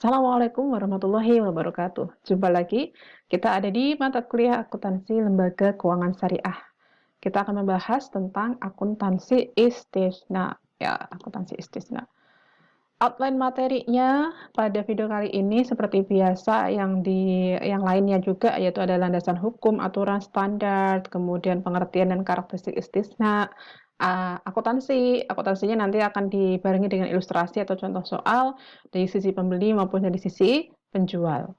Assalamualaikum warahmatullahi wabarakatuh. Jumpa lagi, kita ada di mata kuliah akuntansi lembaga keuangan syariah. Kita akan membahas tentang akuntansi istisna. Ya, akuntansi istisna. Outline materinya pada video kali ini seperti biasa yang lainnya juga, yaitu ada landasan hukum, aturan standar, kemudian pengertian dan karakteristik istisna. Akuntansinya nanti akan dibarengi dengan ilustrasi atau contoh soal dari sisi pembeli maupun dari sisi penjual.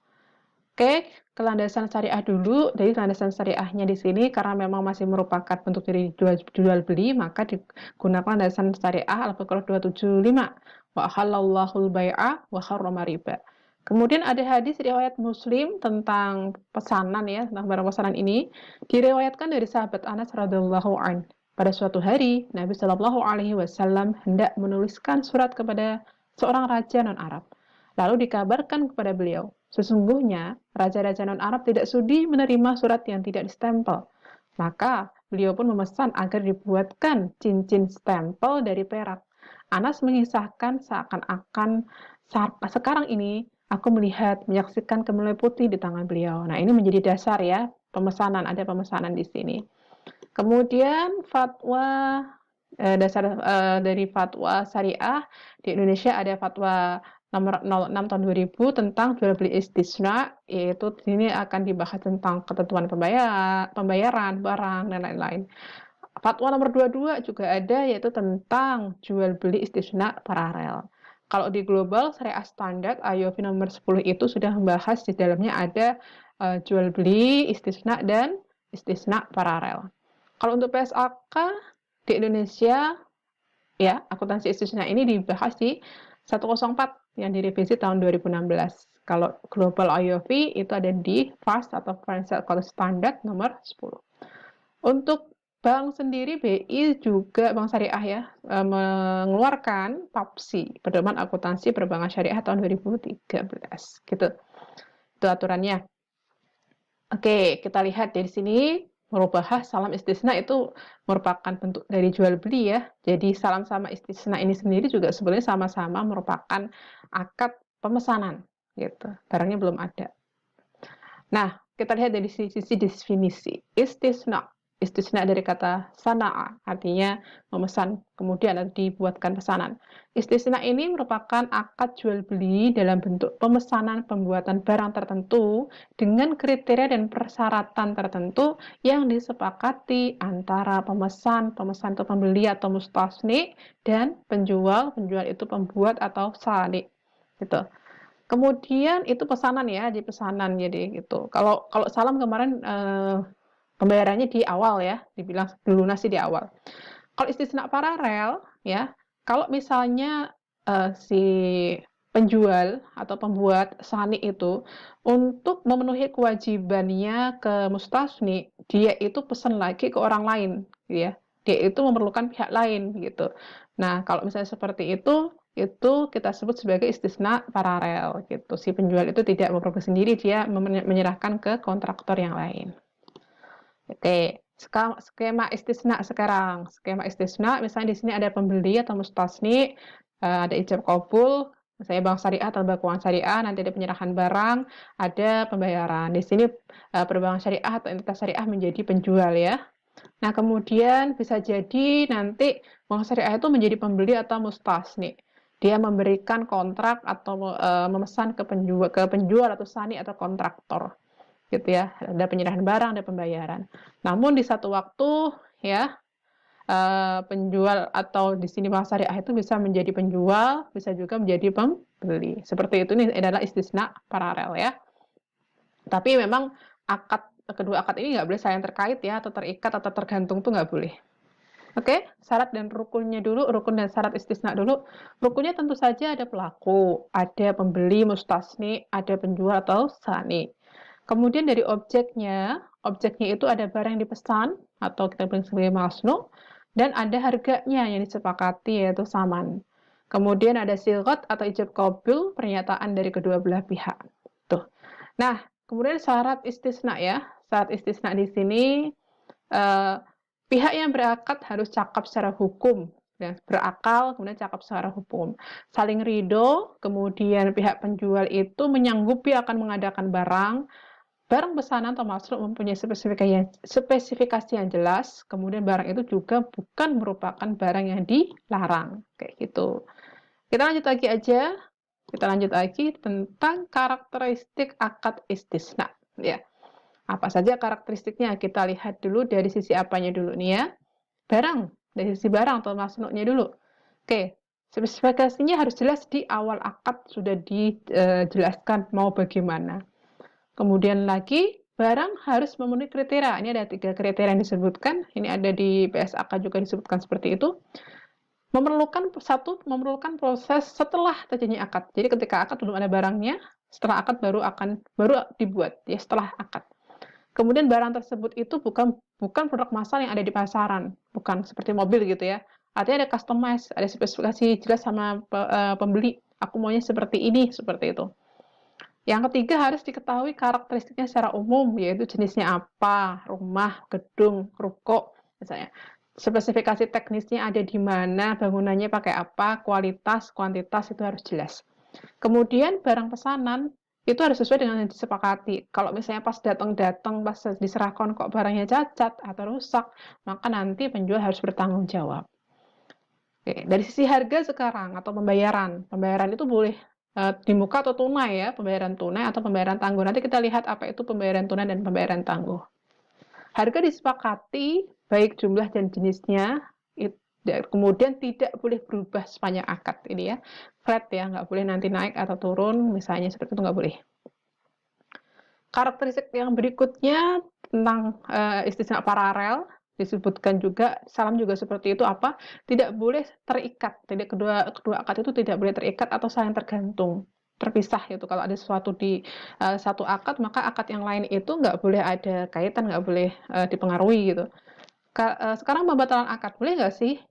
Oke, ke landasan syariah dulu. Dari landasan syariahnya di sini karena memang masih merupakan bentuk dari jual beli, maka digunakan landasan syariah Al-Baqarah 275. Wa halallahu al-bai'a wa harrama riba. Kemudian ada hadis riwayat Muslim tentang pesanan ya, tentang barang pesanan ini diriwayatkan dari sahabat Anas radhiyallahu an. Pada suatu hari, Nabi Shallallahu alaihi wasallam hendak menuliskan surat kepada seorang raja non-Arab. Lalu dikabarkan kepada beliau, sesungguhnya raja-raja non-Arab tidak sudi menerima surat yang tidak distempel. Maka beliau pun memesan agar dibuatkan cincin stempel dari perak. Anas mengisahkan seakan-akan sekarang ini aku menyaksikan kemelut putih di tangan beliau. Nah, ini menjadi dasar ya, ada pemesanan di sini. Kemudian dasar dari fatwa syariah di Indonesia ada fatwa nomor 06 tahun 2000 tentang jual beli istisna, yaitu ini akan dibahas tentang ketentuan pembayaran barang dan lain-lain. Fatwa nomor 22 juga ada, yaitu tentang jual beli istisna paralel. Kalau di global syariah standar IOV nomor 10 itu sudah membahas di dalamnya ada jual beli istisna dan istisna paralel. Kalau untuk PSAK di Indonesia, ya, akuntansi istisna ini dibahas di 104 yang direvisi tahun 2016. Kalau global IOV itu ada di FAS atau Financial Accounting Standard nomor 10. Untuk bank sendiri, BI juga bank syariah ya, mengeluarkan PAPSI, Pedoman Akuntansi Perbankan Syariah tahun 2013. Gitu. Itu aturannya. Oke, kita lihat dari sini merubah salam istisna itu merupakan bentuk dari jual beli ya. Jadi salam sama istisna ini sendiri juga sebenarnya sama-sama merupakan akad pemesanan gitu. Barangnya belum ada. Nah, kita lihat dari sisi definisi. Istisna dari kata sana'a, artinya memesan, kemudian dibuatkan pesanan. Istisna ini merupakan akad jual beli dalam bentuk pemesanan pembuatan barang tertentu dengan kriteria dan persyaratan tertentu yang disepakati antara pemesan itu pembeli atau mustasni, dan penjual itu pembuat atau sani. Gitu. Kemudian itu pesanan ya, di pesanan jadi gitu. Kalau salam kemarin pembayarannya di awal ya, dibilang dilunasi di awal. Kalau istisna paralel ya, kalau misalnya si penjual atau pembuat sani itu untuk memenuhi kewajibannya ke mustasni, dia itu pesan lagi ke orang lain, gitu ya. Dia itu memerlukan pihak lain gitu. Nah, kalau misalnya seperti itu kita sebut sebagai istisna paralel gitu. Si penjual itu tidak memperoleh sendiri, dia menyerahkan ke kontraktor yang lain. Oke, skema istisna sekarang. Skema istisna, misalnya di sini ada pembeli atau mustasni, ada ijab kabul, misalnya bank syariah atau bank keuangan syariah, nanti ada penyerahan barang, ada pembayaran. Di sini perbankan syariah atau entitas syariah menjadi penjual ya. Nah, kemudian bisa jadi nanti bank syariah itu menjadi pembeli atau mustasni. Dia memberikan kontrak atau memesan ke penjual atau sani atau kontraktor. Gitu ya. Ada penyerahan barang, ada pembayaran. Namun di satu waktu ya penjual atau di sini bank syariah itu bisa menjadi penjual, bisa juga menjadi pembeli. Seperti itu, ini adalah istisna paralel ya. Tapi memang kedua akad ini nggak boleh saling terkait ya, atau terikat atau tergantung tuh nggak boleh. Oke, syarat dan rukunnya dulu, rukun dan syarat istisna dulu. Rukunnya tentu saja ada pelaku, ada pembeli mustasni, ada penjual atau sani. Kemudian dari objeknya itu ada barang yang dipesan atau kita bilang sebagai masnu, dan ada harganya yang disepakati yaitu saman. Kemudian ada silgot atau ijab kabul, pernyataan dari kedua belah pihak. Tuh. Nah, kemudian syarat istisna ya. Syarat istisna di sini pihak yang berakad harus cakap secara hukum yang berakal, kemudian cakap secara hukum. Saling ridho, kemudian pihak penjual itu menyanggupi akan mengadakan barang pesanan atau masruk mempunyai spesifikasi yang jelas, kemudian barang itu juga bukan merupakan barang yang dilarang, kayak gitu. Kita lanjut lagi aja. Kita lanjut lagi tentang karakteristik akad istisna, ya. Apa saja karakteristiknya? Kita lihat dulu dari sisi apanya dulu nih ya. Barang, dari sisi barang atau masruknya dulu. Oke, spesifikasinya harus jelas di awal akad sudah dijelaskan mau bagaimana. Kemudian lagi, barang harus memenuhi kriteria. Ini ada 3 kriteria yang disebutkan. Ini ada di PSAK juga disebutkan seperti itu. Memerlukan proses setelah terjadinya akad. Jadi ketika akad belum ada barangnya, setelah akad baru dibuat ya, setelah akad. Kemudian barang tersebut itu bukan produk massal yang ada di pasaran, bukan seperti mobil gitu ya. Artinya ada customize, ada spesifikasi jelas sama pembeli. Aku maunya seperti ini, seperti itu. Yang ketiga harus diketahui karakteristiknya secara umum, yaitu jenisnya apa, rumah, gedung, ruko, misalnya. Spesifikasi teknisnya ada di mana, bangunannya pakai apa, kualitas, kuantitas itu harus jelas. Kemudian barang pesanan itu harus sesuai dengan yang disepakati. Kalau misalnya pas datang, pas diserahkan kok barangnya cacat atau rusak, maka nanti penjual harus bertanggung jawab. Oke, dari sisi harga sekarang atau pembayaran itu boleh di muka atau tunai ya, pembayaran tunai atau pembayaran tangguh. Nanti kita lihat apa itu pembayaran tunai dan pembayaran tangguh. Harga disepakati, baik jumlah dan jenisnya, kemudian tidak boleh berubah sepanjang akad ini ya. Flat ya, nggak boleh nanti naik atau turun, misalnya seperti itu nggak boleh. Karakteristik yang berikutnya tentang istisna paralel, disebutkan juga, salam juga seperti itu apa? Tidak boleh terikat. Jadi kedua akad itu tidak boleh terikat atau saling tergantung, terpisah itu. Kalau ada sesuatu di satu akad, maka akad yang lain itu nggak boleh ada kaitan, nggak boleh dipengaruhi gitu. Sekarang pembatalan akad boleh nggak sih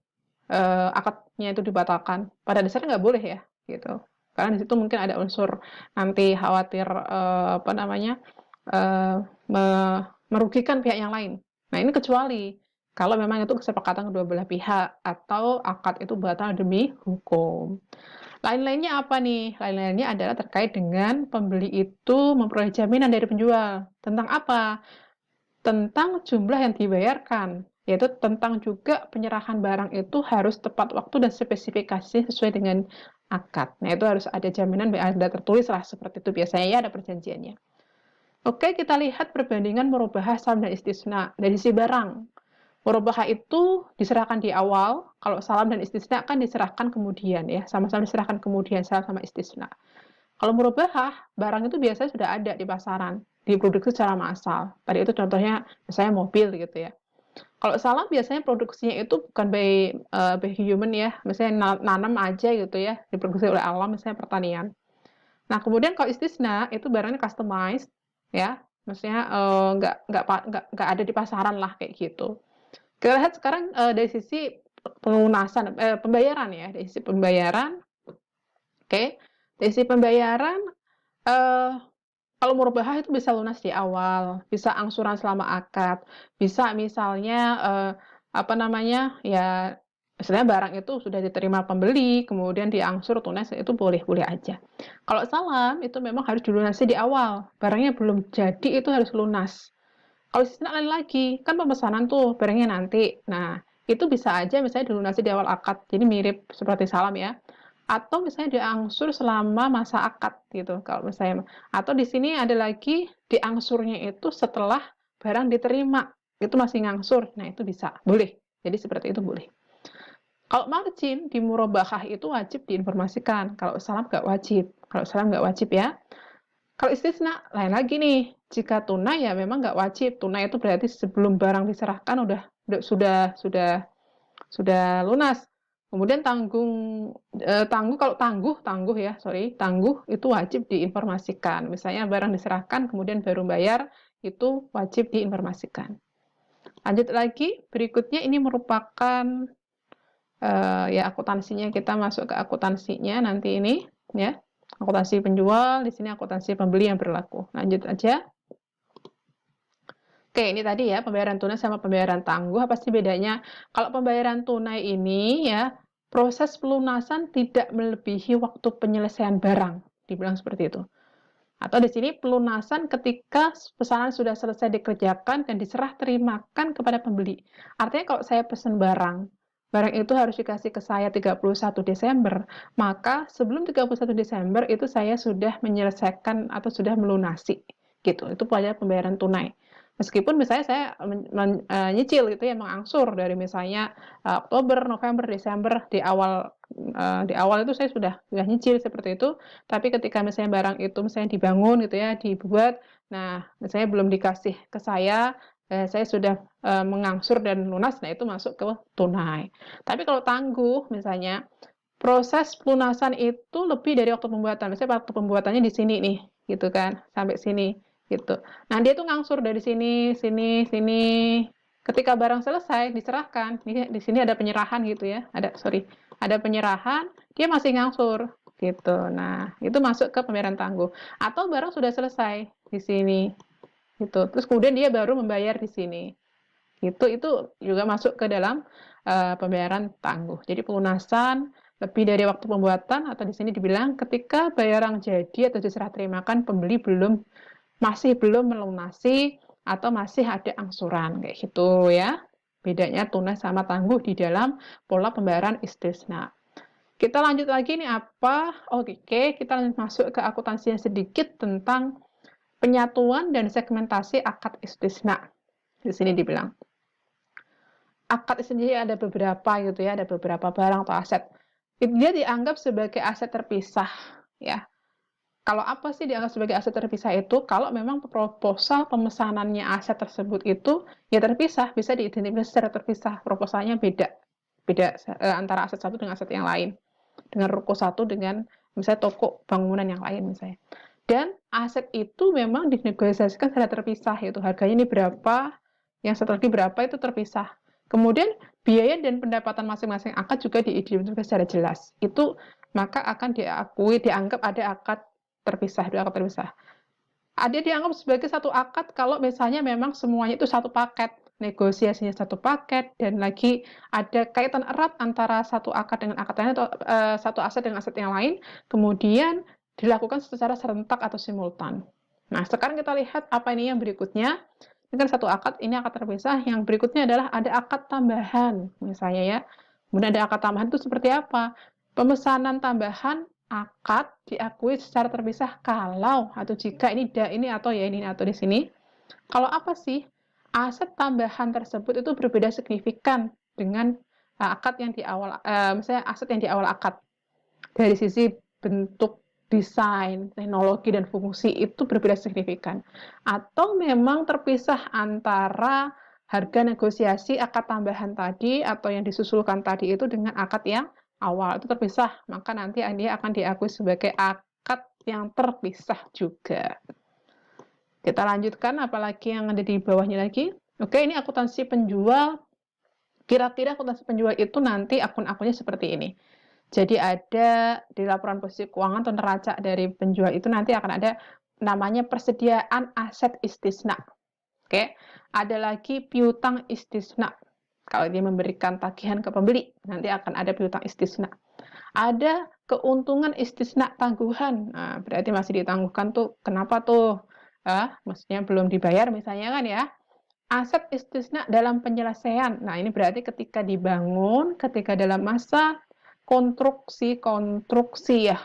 akadnya itu dibatalkan? Pada dasarnya nggak boleh ya, gitu. Karena di situ mungkin ada unsur nanti khawatir merugikan pihak yang lain. Nah, ini kecuali kalau memang itu kesepakatan kedua belah pihak atau akad itu batal demi hukum. Lain-lainnya apa nih? Lain-lainnya adalah terkait dengan pembeli itu memperoleh jaminan dari penjual. Tentang apa? Tentang jumlah yang dibayarkan, yaitu tentang juga penyerahan barang itu harus tepat waktu dan spesifikasi sesuai dengan akad. Nah, itu harus ada jaminan, ada tertulis lah seperti itu biasanya ya, ada perjanjiannya. Oke, kita lihat perbandingan murabahah salam dan istisna dari sisi barang. Murabahah itu diserahkan di awal, kalau salam dan istisna kan diserahkan kemudian ya, sama-sama diserahkan kemudian salam sama istisna. Kalau murabahah, barang itu biasanya sudah ada di pasaran, diproduksi secara massal. Tadi itu contohnya misalnya mobil gitu ya. Kalau salam biasanya produksinya itu bukan by human ya, misalnya nanam aja gitu ya, diproduksi oleh alam, misalnya pertanian. Nah, kemudian kalau istisna itu barangnya customized ya, maksudnya nggak ada di pasaran lah kayak gitu. Kita lihat sekarang dari sisi pelunasan pembayaran ya, dari sisi pembayaran. Oke, dari sisi pembayaran kalau murabahah itu bisa lunas di awal, bisa angsuran selama akad, bisa misalnya ya misalnya barang itu sudah diterima pembeli, kemudian diangsur tunai itu boleh-boleh aja. Kalau salam itu memang harus dilunasi di awal, barangnya belum jadi itu harus lunas. Kalau istisna lain lagi, kan pemesanan tuh barangnya nanti. Nah, itu bisa aja misalnya dilunasi di awal akad, jadi mirip seperti salam ya. Atau misalnya diangsur selama masa akad gitu, kalau misalnya. Atau di sini ada lagi diangsurnya itu setelah barang diterima, itu masih ngangsur. Nah, itu bisa, boleh. Jadi seperti itu boleh. Kalau margin di murabahah itu wajib diinformasikan. Kalau salam nggak wajib. Kalau salam nggak wajib ya. Kalau istisna lain lagi nih. Jika tunai ya memang nggak wajib. Tunai itu berarti sebelum barang diserahkan sudah lunas. Kemudian tangguh itu wajib diinformasikan. Misalnya barang diserahkan kemudian baru bayar itu wajib diinformasikan. Lanjut lagi, berikutnya ini merupakan ya akuntansinya, kita masuk ke akuntansinya nanti ini ya, akuntansi penjual, di sini akuntansi pembeli yang berlaku. Lanjut aja. Oke, ini tadi ya pembayaran tunai sama pembayaran tangguh. Apa sih bedanya? Kalau pembayaran tunai ini ya, proses pelunasan tidak melebihi waktu penyelesaian barang, dibilang seperti itu. Atau di sini pelunasan ketika pesanan sudah selesai dikerjakan dan diserah terimakan kepada pembeli. Artinya kalau saya pesan barang, barang itu harus dikasih ke saya 31 Desember, maka sebelum 31 Desember itu saya sudah menyelesaikan atau sudah melunasi. Gitu. Itu pembayaran tunai. Meskipun misalnya saya nyicil gitu ya, mengangsur dari misalnya Oktober, November, Desember di awal itu saya sudah nyicil seperti itu, tapi ketika misalnya barang itu misalnya dibangun gitu ya, dibuat, nah misalnya belum dikasih ke saya sudah mengangsur dan lunas, nah itu masuk ke tunai. Tapi kalau tangguh misalnya, proses pelunasan itu lebih dari waktu pembuatan. Misalnya waktu pembuatannya di sini nih, gitu kan, sampai sini, gitu. Nah dia tuh ngangsur dari sini, sini, sini. Ketika barang selesai diserahkan, di sini ada penyerahan gitu ya, ada penyerahan, dia masih ngangsur, gitu. Nah itu masuk ke pembayaran tangguh. Atau barang sudah selesai di sini, gitu. Terus kemudian dia baru membayar di sini. Itu juga masuk ke dalam pembayaran tangguh. Jadi pelunasan lebih dari waktu pembuatan atau di sini dibilang ketika barang jadi atau diserah terimakan pembeli masih belum melunasi atau masih ada angsuran kayak gitu ya. Bedanya tunai sama tangguh di dalam pola pembayaran istisna. Kita lanjut lagi nih apa? Oke, kita lanjut masuk ke akuntansinya sedikit tentang penyatuan dan segmentasi akad istisna. Di sini dibilang akad sendiri ada beberapa gitu ya, ada beberapa barang atau aset. Dia dianggap sebagai aset terpisah ya. Kalau apa sih dianggap sebagai aset terpisah itu? Kalau memang proposal pemesanannya aset tersebut itu ya terpisah, bisa diidentifikasi secara terpisah. Proposalnya beda, antara aset satu dengan aset yang lain. Dengan ruko satu dengan misalnya toko bangunan yang lain misalnya. Dan aset itu memang dinegosiasikan secara terpisah, yaitu harganya ini berapa, yang satu lagi berapa itu terpisah. Kemudian biaya dan pendapatan masing-masing akad juga diidentifikasi secara jelas. Itu maka akan dianggap ada akad terpisah, dua akad terpisah. Ada dianggap sebagai satu akad kalau misalnya memang semuanya itu satu paket, negosiasinya satu paket, dan lagi ada kaitan erat antara satu akad dengan akad lain atau satu aset dengan aset yang lain, kemudian dilakukan secara serentak atau simultan. Nah, sekarang kita lihat apa ini yang berikutnya. Ini kan satu akad, ini akad terpisah. Yang berikutnya adalah ada akad tambahan, misalnya ya. Kemudian ada akad tambahan itu seperti apa? Pemesanan tambahan akad diakui secara terpisah kalau atau jika ini atau ya ini atau di sini. Kalau apa sih? Aset tambahan tersebut itu berbeda signifikan dengan akad yang di awal, misalnya aset yang di awal akad. Dari sisi bentuk, desain, teknologi, dan fungsi itu berbeda signifikan. Atau memang terpisah antara harga negosiasi akad tambahan tadi atau yang disusulkan tadi itu dengan akad yang awal. Itu terpisah, maka nanti dia akan diakui sebagai akad yang terpisah juga. Kita lanjutkan, apalagi yang ada di bawahnya lagi. Oke, ini akuntansi penjual. Kira-kira akuntansi penjual itu nanti akun-akunnya seperti ini. Jadi ada di laporan posisi keuangan atau neraca dari penjual itu nanti akan ada namanya persediaan aset istisna. Oke, ada lagi piutang istisna. Kalau dia memberikan tagihan ke pembeli, nanti akan ada piutang istisna. Ada keuntungan istisna tangguhan. Nah, berarti masih ditangguhkan tuh. Kenapa tuh? Maksudnya belum dibayar misalnya kan ya. Aset istisna dalam penyelesaian. Nah, ini berarti ketika dibangun, ketika dalam masa konstruksi ya.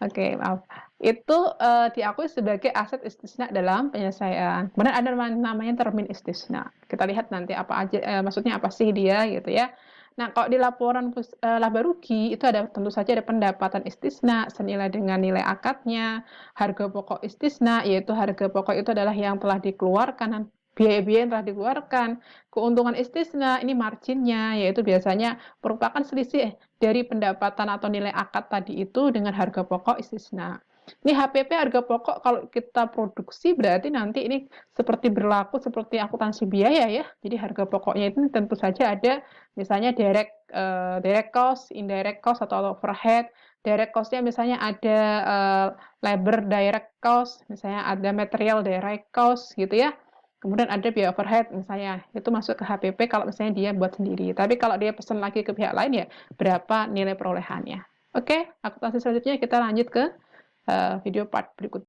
Oke, maaf. Itu diakui sebagai aset istisna dalam penyelesaian. Kemudian ada namanya termin istisna. Kita lihat nanti apa aja, maksudnya apa sih dia gitu ya. Nah, kalau di laporan laba rugi itu ada tentu saja ada pendapatan istisna senilai dengan nilai akadnya, harga pokok istisna, yaitu harga pokok itu adalah yang telah dikeluarkan, biaya-biaya yang telah dikeluarkan. Keuntungan istisna ini marginnya, yaitu biasanya merupakan selisih dari pendapatan atau nilai akad tadi itu dengan harga pokok istisna. Ini HPP harga pokok kalau kita produksi berarti nanti ini seperti berlaku seperti akuntansi biaya ya. Jadi harga pokoknya itu tentu saja ada misalnya direct cost, indirect cost atau overhead. Direct cost-nya misalnya ada labor direct cost, misalnya ada material direct cost gitu ya. Kemudian ada biaya overhead misalnya, itu masuk ke HPP kalau misalnya dia buat sendiri. Tapi kalau dia pesan lagi ke pihak lain ya berapa nilai perolehannya. Oke, akuntansi selanjutnya kita lanjut ke video part berikut.